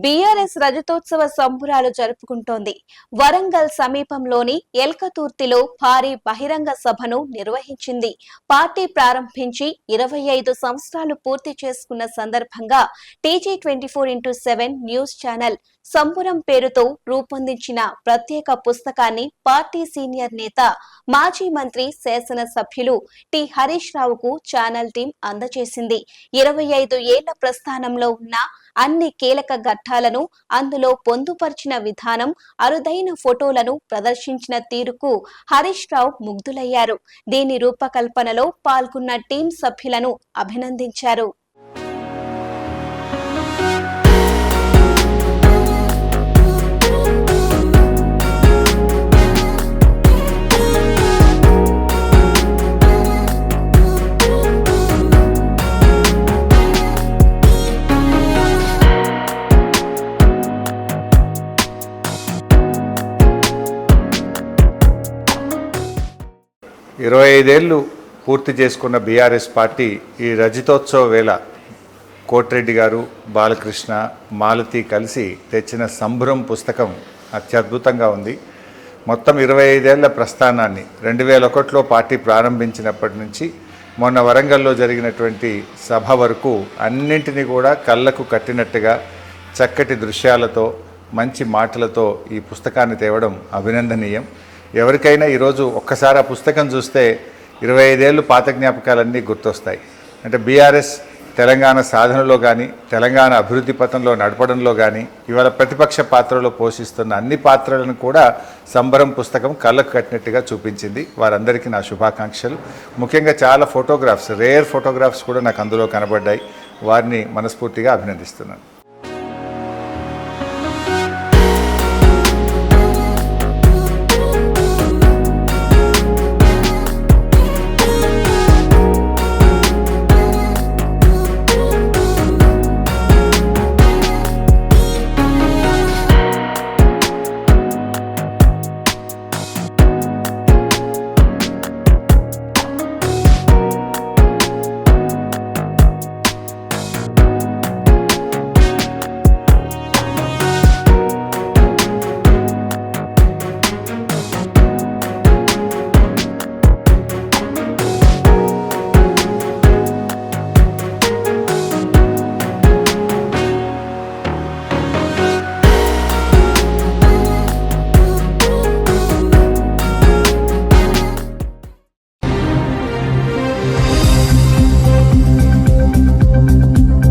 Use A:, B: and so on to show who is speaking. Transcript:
A: BRS రజతోత్సవ సంబురాలు జరుపుకుంటోంది. Warangal సమీపంలోని ఎల్కతుర్తిలో భారీ బహిరంగ సభను నిర్వహించింది. పార్టీ ప్రారంభించి 25 సంవత్సరాలు పూర్తి చేసుకున్న సందర్భంగా టీజీ 24x7 న్యూస్ ఛానల్ సంబురం పేరుతో రూపొందించిన ప్రత్యేక పుస్తకాన్ని పార్టీ సీనియర్ నేత, మాజీ మంత్రి, శాసన సభ్యులు టి హరీష్ రావుకు ఛానల్ టీం అందజేసింది. 25 ఏళ్ల ప్రస్థానంలో ఉన్న అన్ని కీలక ఘట్టాలను అందులో పొందుపరిచిన విధానం, అరుదైన ఫోటోలను ప్రదర్శించిన తీరుకు హరీష్ రావు ముగ్ధులయ్యారు. దీని రూపకల్పనలో పాల్గొన్న టీం సభ్యులను అభినందించారు.
B: ఇరవై 25 ఏళ్ళు పూర్తి చేసుకున్న బీఆర్ఎస్ పార్టీ ఈ రజతోత్సవ వేళ కోటిరెడ్డి గారు, బాలకృష్ణ, మాలతి కలిసి తెచ్చిన సంబరం పుస్తకం అత్యద్భుతంగా ఉంది. మొత్తం 25 ఏళ్ల ప్రస్థానాన్ని 2001లో పార్టీ ప్రారంభించినప్పటి నుంచి మొన్న వరంగల్లో జరిగినటువంటి సభ వరకు అన్నింటినీ కూడా కళ్ళకు కట్టినట్టుగా చక్కటి దృశ్యాలతో, మంచి మాటలతో ఈ పుస్తకాన్ని తేవడం అభినందనీయం. ఎవరికైనా ఈరోజు ఒక్కసారి ఆ పుస్తకం చూస్తే 25 ఏళ్ళు పాత జ్ఞాపకాలన్నీ గుర్తొస్తాయి. అంటే బీఆర్ఎస్ తెలంగాణ సాధనలో కానీ, తెలంగాణ అభివృద్ధి పథంలో నడపడంలో కానీ, ఇవాళ ప్రతిపక్ష పాత్రలో పోషిస్తున్న అన్ని పాత్రలను కూడా సంబరం పుస్తకం కళ్ళకు కట్టినట్టుగా చూపించింది. వారందరికీ నా శుభాకాంక్షలు. ముఖ్యంగా చాలా ఫోటోగ్రాఫ్స్, రేర్ ఫోటోగ్రాఫ్స్ కూడా నాకు అందులో కనబడ్డాయి. వారిని మనస్ఫూర్తిగా అభినందిస్తున్నాను.